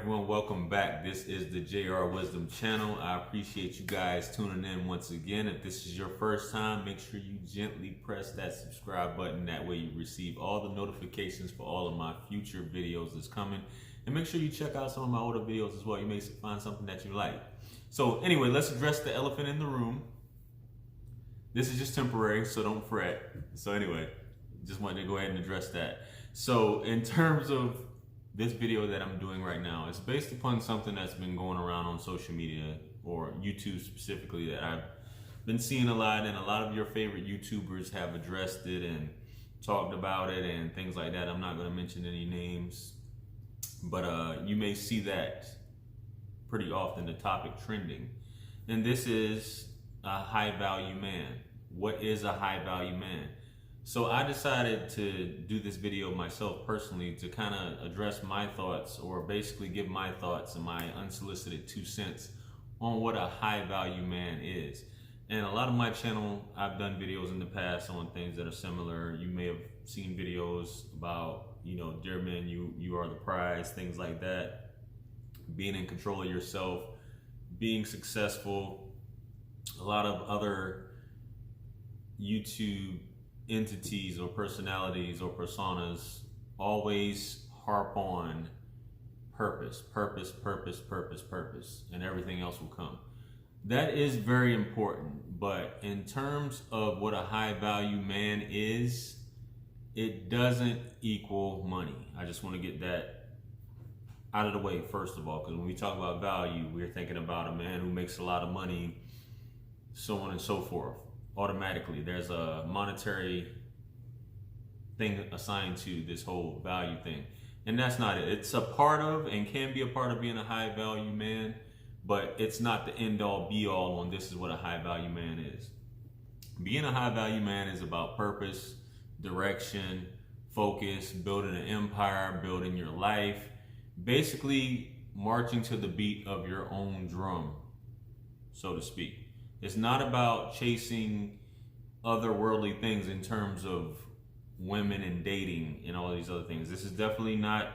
everyone, welcome back. This is the JR Wisdom channel. I appreciate you guys tuning in once again. If this is your first time, make sure you gently press that subscribe button. That way you receive all the notifications for all of my future videos that's coming. And make sure you check out some of my older videos as well. You may find something that you like. So anyway, let's address the elephant in the room. This is just temporary, so don't fret. So anyway, just wanted to go ahead and address that. So in terms of this video that I'm doing right now, it's based upon something that's been going around on social media, or YouTube specifically, that I've been seeing a lot, and a lot of your favorite YouTubers have addressed it and talked about it and things like that. I'm not going to mention any names, but you may see that pretty often, the topic trending. And this is a high value man. What is a high value man? So I decided to do this video myself personally to kind of address my thoughts, or basically give my thoughts and my unsolicited 2 cents on what a high value man is. And a lot of my channel, I've done videos in the past on things that are similar. You may have seen videos about, you know, dear men, you are the prize, things like that. Being in control of yourself, being successful. A lot of other YouTube entities or personalities or personas always harp on purpose, and everything else will come. That is very important, but in terms of what a high value man is, it doesn't equal money. I just want to get that out of the way first of all, because when we talk about value, we're thinking about a man who makes a lot of money, so on and so forth. Automatically there's a monetary thing assigned to this whole value thing, and that's not it. It's a part of, and can be a part of, being a high value man, but it's not the end all be all on this is what a high value man is. Being a high value man is about purpose, direction, focus, building an empire, building your life, basically marching to the beat of your own drum, so to speak. It's not about chasing otherworldly things in terms of women and dating and all these other things. This is definitely not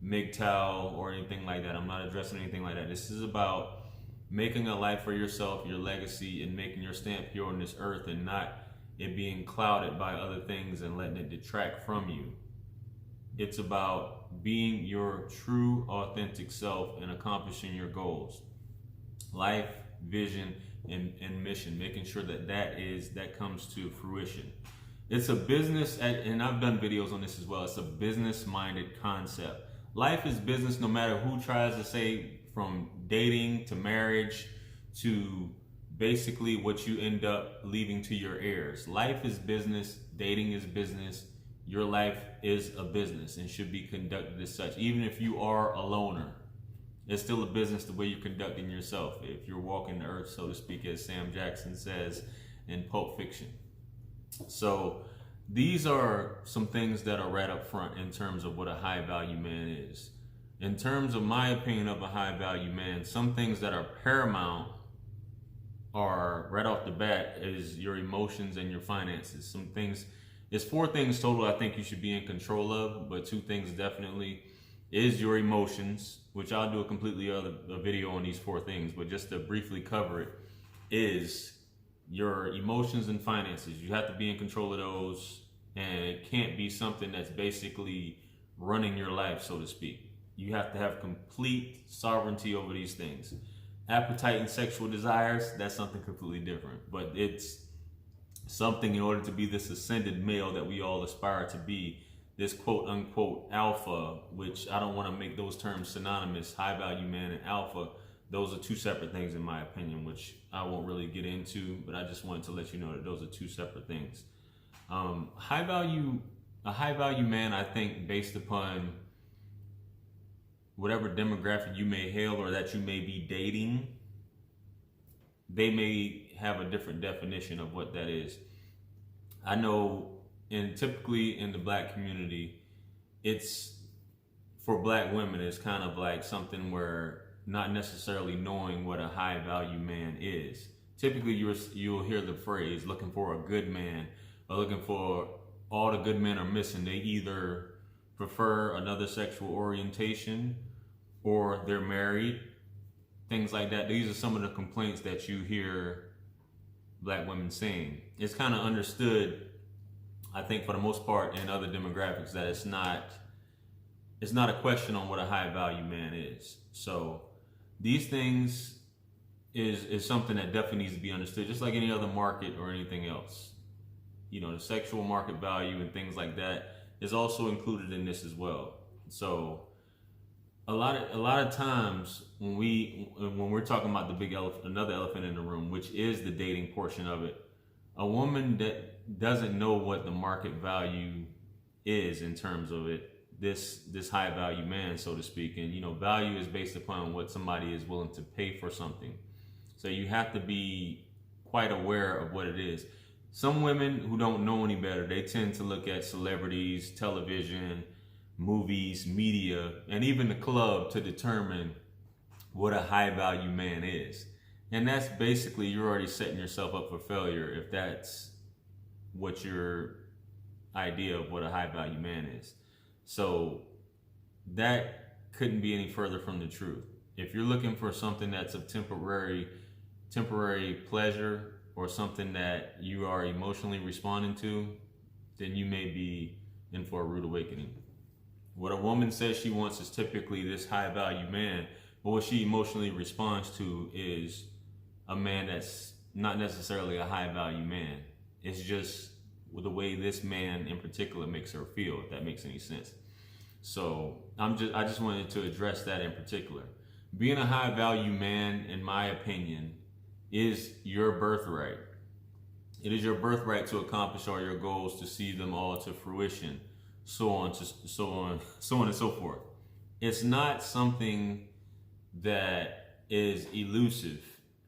MGTOW or anything like that. I'm not addressing anything like that. This is about making a life for yourself, your legacy, and making your stamp here on this earth, and not it being clouded by other things and letting it detract from you. It's about being your true, authentic self and accomplishing your goals. Life, vision, and mission, making sure that comes to fruition. It's a business, and I've done videos on this as well. It's a business-minded concept. Life is business, no matter who tries to say, from dating to marriage to basically what you end up leaving to your heirs. Life is business, dating is business, your life is a business and should be conducted as such. Even if you are a loner, it's still a business the way you're conducting yourself. If you're walking the earth, so to speak, as Sam Jackson says in Pulp Fiction. So these are some things that are right up front in terms of what a high value man is. In terms of my opinion of a high value man, some things that are paramount are right off the bat is your emotions and your finances. Some things, it's 4 things total I think you should be in control of, but 2 things definitely is your emotions, which I'll do a completely other video on these 4 things, but just to briefly cover it, is your emotions and finances. You have to be in control of those, and it can't be something that's basically running your life, so to speak. You have to have complete sovereignty over these things. Appetite and sexual desires, that's something completely different, but it's something in order to be this ascended male that we all aspire to be, this quote unquote alpha, which I don't want to make those terms synonymous. High value man and alpha, those are 2 separate things in my opinion, which I won't really get into, but I just wanted to let you know that those are 2 separate things. A high value man, I think, based upon whatever demographic you may hail or that you may be dating, they may have a different definition of what that is. I know, and typically in the black community, it's, for black women, it's kind of like something where not necessarily knowing what a high value man is. Typically you'll hear the phrase looking for a good man, or looking for all the good men are missing. They either prefer another sexual orientation, or they're married, things like that. These are some of the complaints that you hear black women saying. It's kind of understood, I think, for the most part in other demographics, that it's not a question on what a high value man is. So these things is something that definitely needs to be understood, just like any other market or anything else. You know, the sexual market value and things like that is also included in this as well. So a lot of times when we're talking about the big elephant, another elephant in the room, which is the dating portion of it, a woman that doesn't know what the market value is in terms of it, this high value man, so to speak, and you know, value is based upon what somebody is willing to pay for something. So you have to be quite aware of what it is. Some women who don't know any better, they tend to look at celebrities, television, movies, media, and even the club to determine what a high value man is. And that's basically, you're already setting yourself up for failure if that's what your idea of what a high value man is. So that couldn't be any further from the truth. If you're looking for something that's of temporary pleasure, or something that you are emotionally responding to, then you may be in for a rude awakening. What a woman says she wants is typically this high value man, but what she emotionally responds to is a man that's not necessarily a high value man. It's just the way this man in particular makes her feel, if that makes any sense. So I just wanted to address that in particular. Being a high value man, in my opinion, is your birthright. It is your birthright to accomplish all your goals, to see them all to fruition, so on and so forth. It's not something that is elusive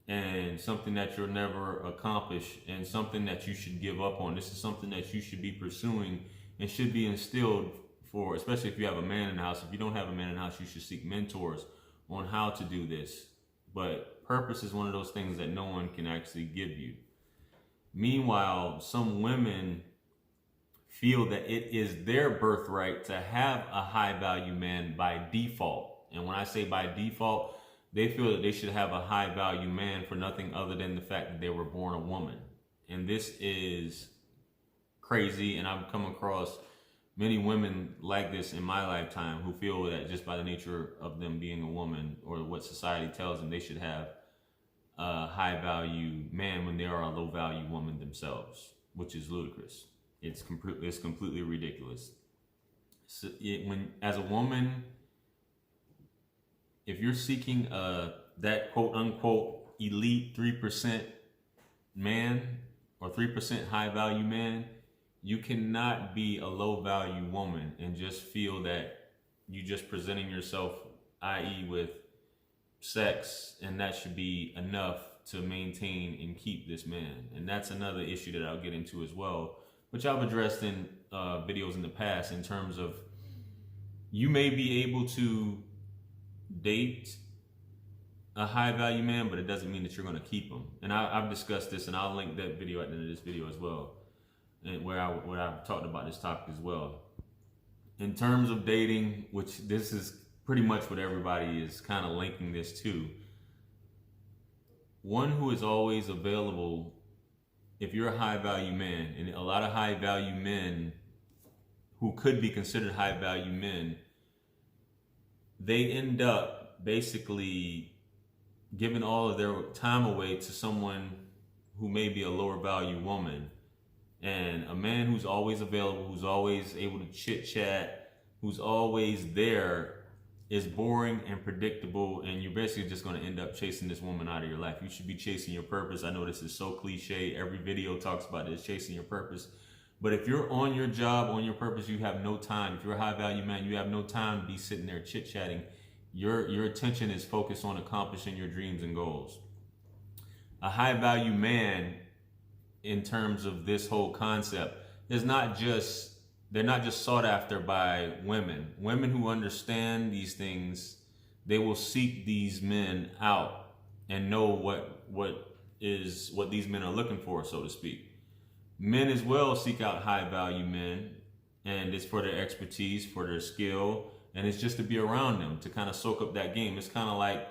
and something that you'll never accomplish and something that you should give up on. This is something that you should be pursuing and should be instilled for, especially if you have a man in the house. If you don't have a man in the house, you should seek mentors on how to do this. But purpose is one of those things that no one can actually give you. Meanwhile, some women feel that it is their birthright to have a high value man by default. And when I say by default, they feel that they should have a high value man for nothing other than the fact that they were born a woman. And this is crazy. And I've come across many women like this in my lifetime who feel that just by the nature of them being a woman, or what society tells them, they should have a high value man when they are a low value woman themselves, which is ludicrous. It's completely ridiculous. So as a woman, if you're seeking that quote unquote elite 3% man or 3% high value man, you cannot be a low value woman and just feel that you just presenting yourself, i.e. with sex, and that should be enough to maintain and keep this man. And that's another issue that I'll get into as well, which I've addressed in videos in the past, in terms of you may be able to date a high value man, but it doesn't mean that you're going to keep him. And I've discussed this, and I'll link that video at the end of this video as well, and where I've talked about this topic as well. In terms of dating, which this is pretty much what everybody is kind of linking this to, one who is always available. If you're a high value man, and a lot of high value men who could be considered high value men, they end up basically giving all of their time away to someone who may be a lower value woman. And a man who's always available, who's always able to chit chat, who's always there, is boring and predictable, and you're basically just going to end up chasing this woman out of your life. You should be chasing your purpose. I know this is so cliche. Every video talks about this, chasing your purpose. But if you're on your job, on your purpose, you have no time. If you're a high value man, you have no time to be sitting there chit chatting. Your attention is focused on accomplishing your dreams and goals. A high value man, in terms of this whole concept, is they're not just sought after by women. Women who understand these things, they will seek these men out and know what these men are looking for, so to speak. Men as well seek out high value men, and it's for their expertise, for their skill, and it's just to be around them, to kind of soak up that game. It's kind of like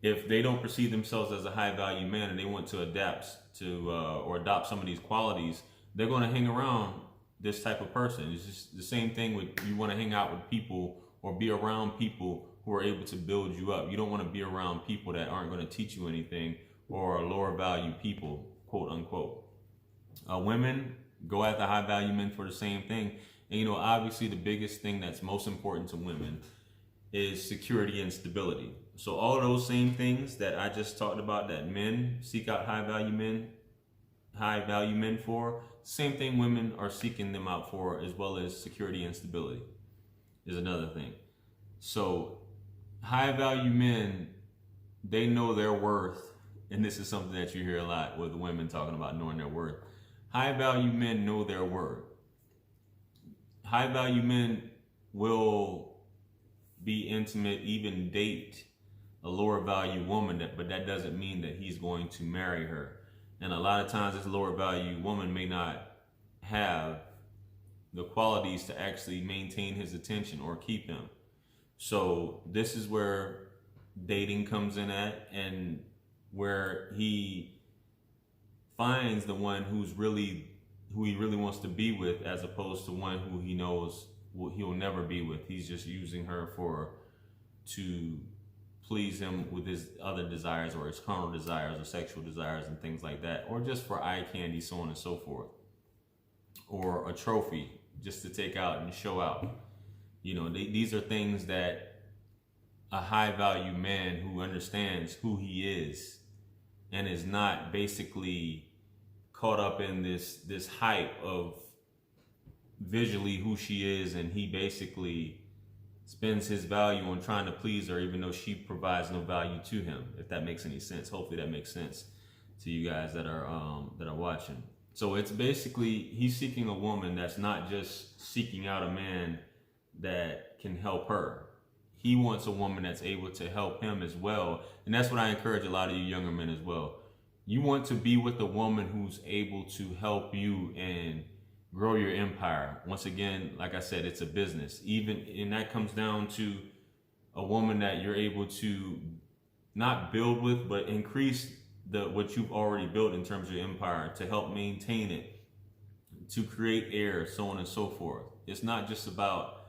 if they don't perceive themselves as a high value man and they want to adapt to or adopt some of these qualities, they're going to hang around this type of person. It's just the same thing with, you want to hang out with people or be around people who are able to build you up. You don't want to be around people that aren't going to teach you anything, or lower value people, quote unquote. Women go after high value men for the same thing. And you know, obviously the biggest thing that's most important to women is security and stability. So all those same things that I just talked about, that men seek out high value men for, same thing women are seeking them out for, as well as security and stability is another thing. So high value men, they know their worth, and this is something that you hear a lot with women talking about knowing their worth. High value men know their worth. High value men will be intimate, even date a lower value woman, but that doesn't mean that he's going to marry her. And a lot of times this lower value woman may not have the qualities to actually maintain his attention or keep him. So this is where dating comes in at, and where he finds the one who he really wants to be with, as opposed to one who he knows he'll never be with. He's just using her to please him with his other desires, or his carnal desires, or sexual desires, and things like that, or just for eye candy, so on and so forth, or a trophy just to take out and show out. You know, these are things that a high value man who understands who he is and is not basically caught up in this hype of visually who she is, and he basically spends his value on trying to please her, even though she provides no value to him, if that makes any sense. Hopefully that makes sense to you guys that are watching. So it's basically, he's seeking a woman that's not just seeking out a man that can help her. He wants a woman that's able to help him as well. And that's what I encourage a lot of you younger men as well. You want to be with a woman who's able to help you and grow your empire. Once again, like I said, it's a business. And that comes down to a woman that you're able to not build with, but increase what you've already built in terms of your empire, to help maintain it, to create heir, so on and so forth. It's not just about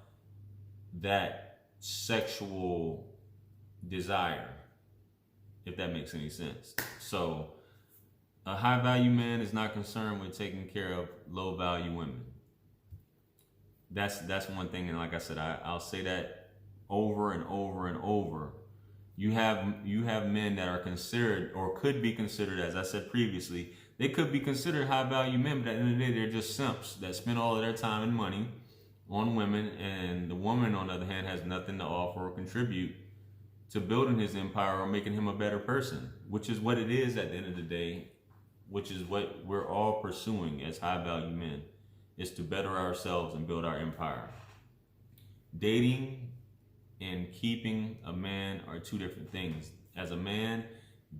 that sexual desire, if that makes any sense. So a high value man is not concerned with taking care of low value women. That's one thing, and like I said, I'll say that over and over and over. You have men that are considered, or could be considered, as I said previously, they could be considered high value men, but at the end of the day, they're just simps that spend all of their time and money on women, and the woman, on the other hand, has nothing to offer or contribute to building his empire or making him a better person, which is what it is at the end of the day, which is what we're all pursuing as high value men, is to better ourselves and build our empire. Dating and keeping a man are two different things. As a man,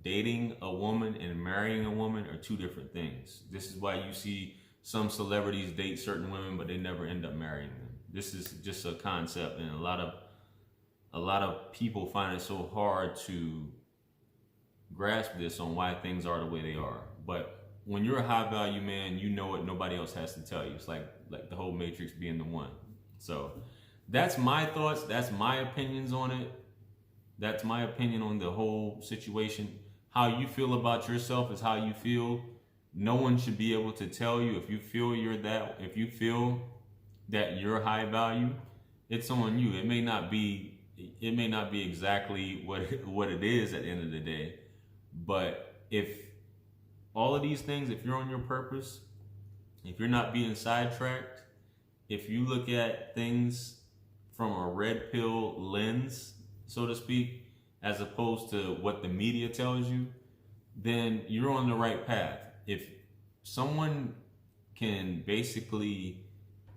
dating a woman and marrying a woman are two different things. This is why you see some celebrities date certain women, but they never end up marrying them. This is just a concept, and a lot of people find it so hard to grasp this on why things are the way they are. But when you're a high value man, you know it. Nobody else has to tell you. It's like the whole Matrix being the one. So that's my thoughts. That's my opinions on it. That's my opinion on the whole situation. How you feel about yourself is how you feel. No one should be able to tell you if you feel that you're high value. It's on you. It may not be exactly what it is at the end of the day. But if all of these things, if you're on your purpose, if you're not being sidetracked, if you look at things from a red pill lens, so to speak, as opposed to what the media tells you, then you're on the right path. If someone can basically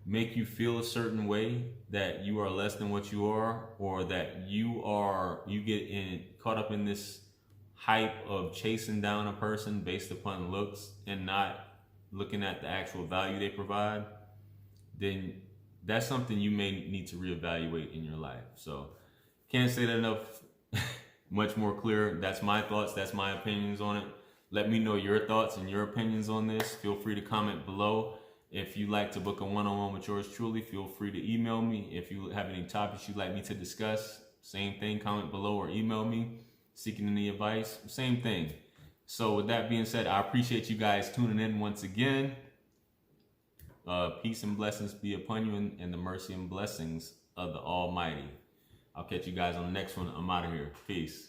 make you feel a certain way, that you are less than what you are, or that you get caught up in this hype of chasing down a person based upon looks and not looking at the actual value they provide, then that's something you may need to reevaluate in your life. So can't say that enough, much more clear. That's my thoughts. That's my opinions on it. Let me know your thoughts and your opinions on this. Feel free to comment below. If you'd like to book a one-on-one with yours truly, feel free to email me. If you have any topics you'd like me to discuss, same thing, comment below or email me. Seeking any advice, same thing. So with that being said, I appreciate you guys tuning in once again. Peace and blessings be upon you, and the mercy and blessings of the Almighty. I'll catch you guys on the next one. I'm out of here. Peace.